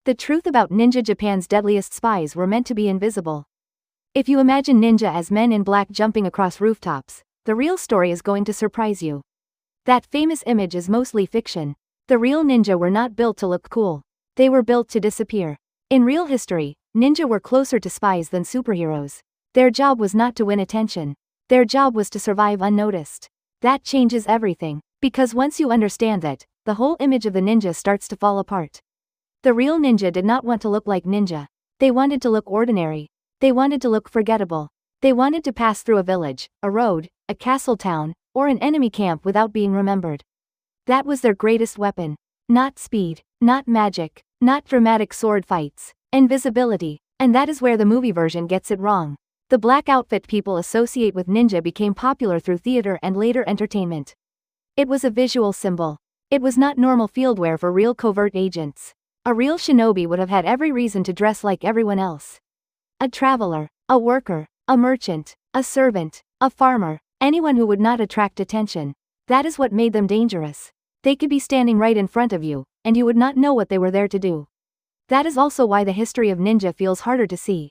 The truth about Ninja Japan's deadliest spies were meant to be invisible. If you imagine ninja as men in black jumping across rooftops, the real story is going to surprise you. That famous image is mostly fiction. The real ninja were not built to look cool. They were built to disappear. In real history, ninja were closer to spies than superheroes. Their job was not to win attention. Their job was to survive unnoticed. That changes everything, because once you understand that, the whole image of the ninja starts to fall apart. The real ninja did not want to look like ninja. They wanted to look ordinary. They wanted to look forgettable. They wanted to pass through a village, a road, a castle town, or an enemy camp without being remembered. That was their greatest weapon. Not speed, not magic, not dramatic sword fights. Invisibility. And that is where the movie version gets it wrong. The black outfit people associate with ninja became popular through theater and later entertainment. It was a visual symbol. It was not normal field wear for real covert agents. A real shinobi would have had every reason to dress like everyone else. A traveler, a worker, a merchant, a servant, a farmer, anyone who would not attract attention. That is what made them dangerous. They could be standing right in front of you, and you would not know what they were there to do. That is also why the history of ninja feels harder to see.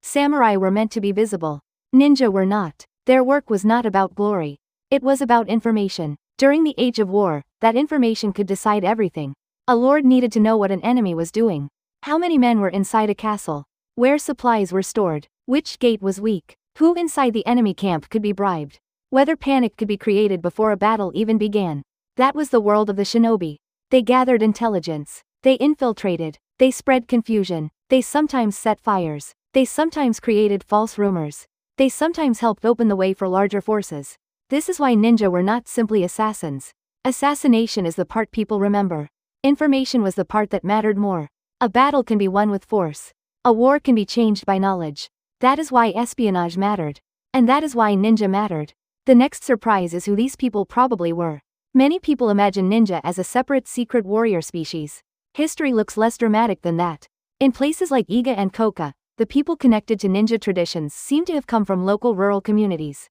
Samurai were meant to be visible. Ninja were not. Their work was not about glory. It was about information. During the Age of War, that information could decide everything. A lord needed to know what an enemy was doing. How many men were inside a castle? Where supplies were stored? Which gate was weak? Who inside the enemy camp could be bribed? Whether panic could be created before a battle even began. That was the world of the shinobi. They gathered intelligence. They infiltrated. They spread confusion. They sometimes set fires. They sometimes created false rumors. They sometimes helped open the way for larger forces. This is why ninja were not simply assassins. Assassination is the part people remember. Information was the part that mattered more. A battle can be won with force. A war can be changed by knowledge. That is why espionage mattered. And that is why ninja mattered. The next surprise is who these people probably were. Many people imagine ninja as a separate secret warrior species. History looks less dramatic than that. In places like Iga and Koka, the people connected to ninja traditions seem to have come from local rural communities.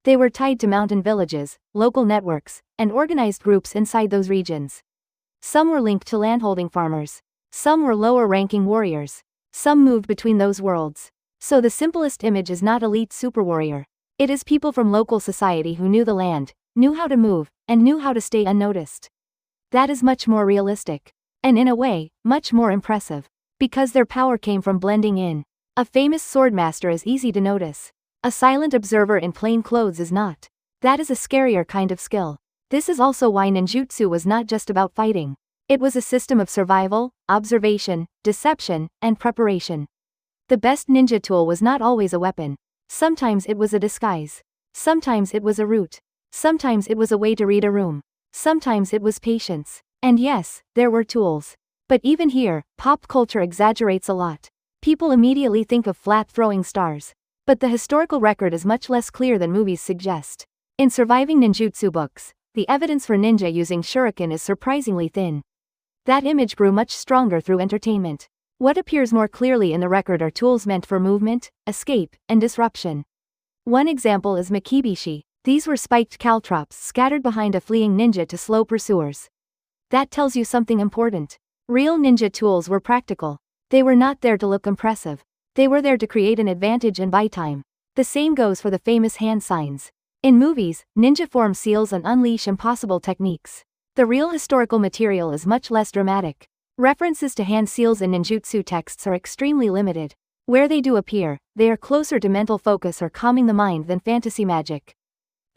They were tied to mountain villages, local networks, and organized groups inside those regions. Some were linked to landholding farmers. Some were lower-ranking warriors. Some moved between those worlds. So the simplest image is not elite super warrior. It is people from local society who knew the land, knew how to move, and knew how to stay unnoticed. That is much more realistic. And in a way, much more impressive. Because their power came from blending in. A famous swordmaster is easy to notice. A silent observer in plain clothes is not. That is a scarier kind of skill. This is also why ninjutsu was not just about fighting. It was a system of survival, observation, deception, and preparation. The best ninja tool was not always a weapon. Sometimes it was a disguise. Sometimes it was a route. Sometimes it was a way to read a room. Sometimes it was patience. And yes, there were tools. But even here, pop culture exaggerates a lot. People immediately think of flat throwing stars. But the historical record is much less clear than movies suggest. In surviving ninjutsu books, the evidence for ninja using shuriken is surprisingly thin. That image grew much stronger through entertainment. What appears more clearly in the record are tools meant for movement, escape, and disruption. One example is makibishi. These were spiked caltrops scattered behind a fleeing ninja to slow pursuers. That tells you something important. Real ninja tools were practical. They were not there to look impressive. They were there to create an advantage and buy time. The same goes for the famous hand signs. In movies, ninja form seals and unleash impossible techniques. The real historical material is much less dramatic. References to hand seals in ninjutsu texts are extremely limited. Where they do appear, they are closer to mental focus or calming the mind than fantasy magic.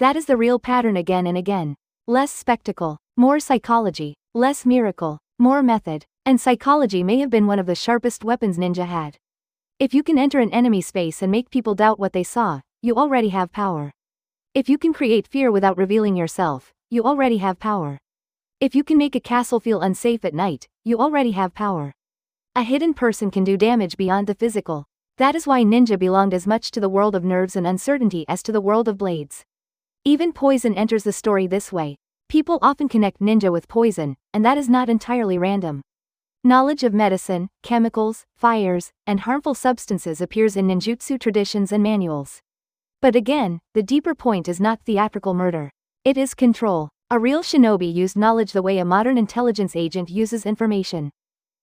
That is the real pattern again and again. Less spectacle, more psychology, less miracle, more method, and psychology may have been one of the sharpest weapons ninja had. If you can enter an enemy space and make people doubt what they saw, you already have power. If you can create fear without revealing yourself, you already have power. If you can make a castle feel unsafe at night, you already have power. A hidden person can do damage beyond the physical. That is why ninja belonged as much to the world of nerves and uncertainty as to the world of blades. Even poison enters the story this way. People often connect ninja with poison, and that is not entirely random. Knowledge of medicine, chemicals, fires, and harmful substances appears in ninjutsu traditions and manuals. But again, the deeper point is not theatrical murder. It is control. A real shinobi used knowledge the way a modern intelligence agent uses information.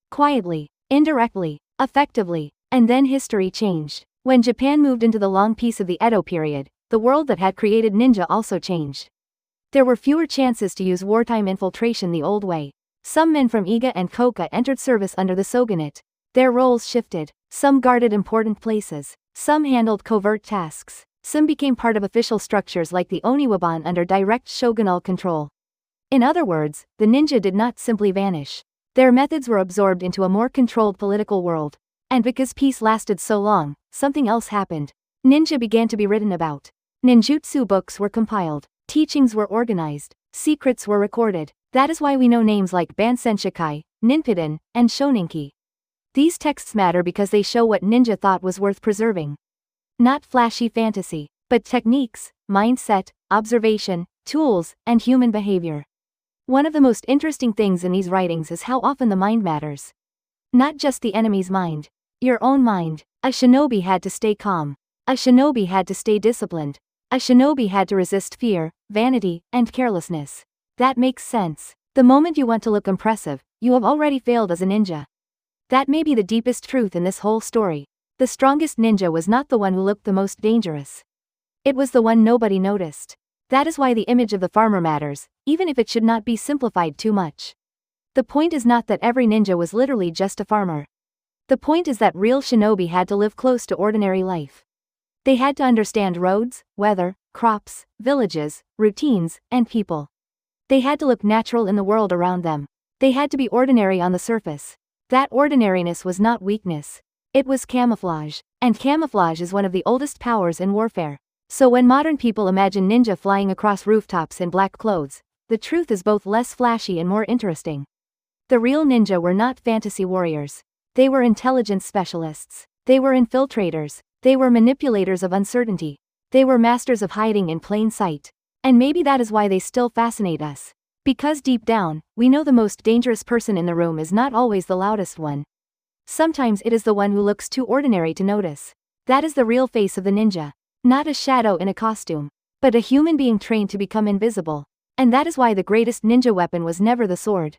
Quietly, Indirectly, effectively, and then history changed. When Japan moved into the long peace of the Edo period, the world that had created ninja also changed. There were fewer chances to use wartime infiltration the old way. Some men from Iga and Koka entered service under the shogunate. Their roles shifted. Some guarded important places. Some handled covert tasks. Some became part of official structures like the Oniwaban under direct shogunal control. In other words, the ninja did not simply vanish. Their methods were absorbed into a more controlled political world. And because peace lasted so long, something else happened. Ninja began to be written about. Ninjutsu books were compiled. Teachings were organized. Secrets were recorded. That is why we know names like Bansenshikai, Ninpiden, and Shoninki. These texts matter because they show what ninja thought was worth preserving. Not flashy fantasy, but techniques, mindset, observation, tools, and human behavior. One of the most interesting things in these writings is how often the mind matters. Not just the enemy's mind. Your own mind. A shinobi had to stay calm. A shinobi had to stay disciplined. A shinobi had to resist fear, vanity, and carelessness. That makes sense. The moment you want to look impressive, you have already failed as a ninja. That may be the deepest truth in this whole story. The strongest ninja was not the one who looked the most dangerous. It was the one nobody noticed. That is why the image of the farmer matters, even if it should not be simplified too much. The point is not that every ninja was literally just a farmer. The point is that real shinobi had to live close to ordinary life. They had to understand roads, weather, crops, villages, routines, and people. They had to look natural in the world around them. They had to be ordinary on the surface. That ordinariness was not weakness. It was camouflage, and camouflage is one of the oldest powers in warfare. So when modern people imagine ninja flying across rooftops in black clothes, the truth is both less flashy and more interesting. The real ninja were not fantasy warriors. They were intelligence specialists. They were infiltrators. They were manipulators of uncertainty. They were masters of hiding in plain sight. And maybe that is why they still fascinate us. Because deep down, we know the most dangerous person in the room is not always the loudest one. Sometimes it is the one who looks too ordinary to notice. That is the real face of the ninja. Not a shadow in a costume, but a human being trained to become invisible. And that is why the greatest ninja weapon was never the sword.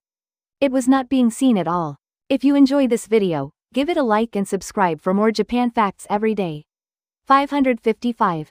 It was not being seen at all. If you enjoyed this video, give it a like and subscribe for more Japan facts every day. 555.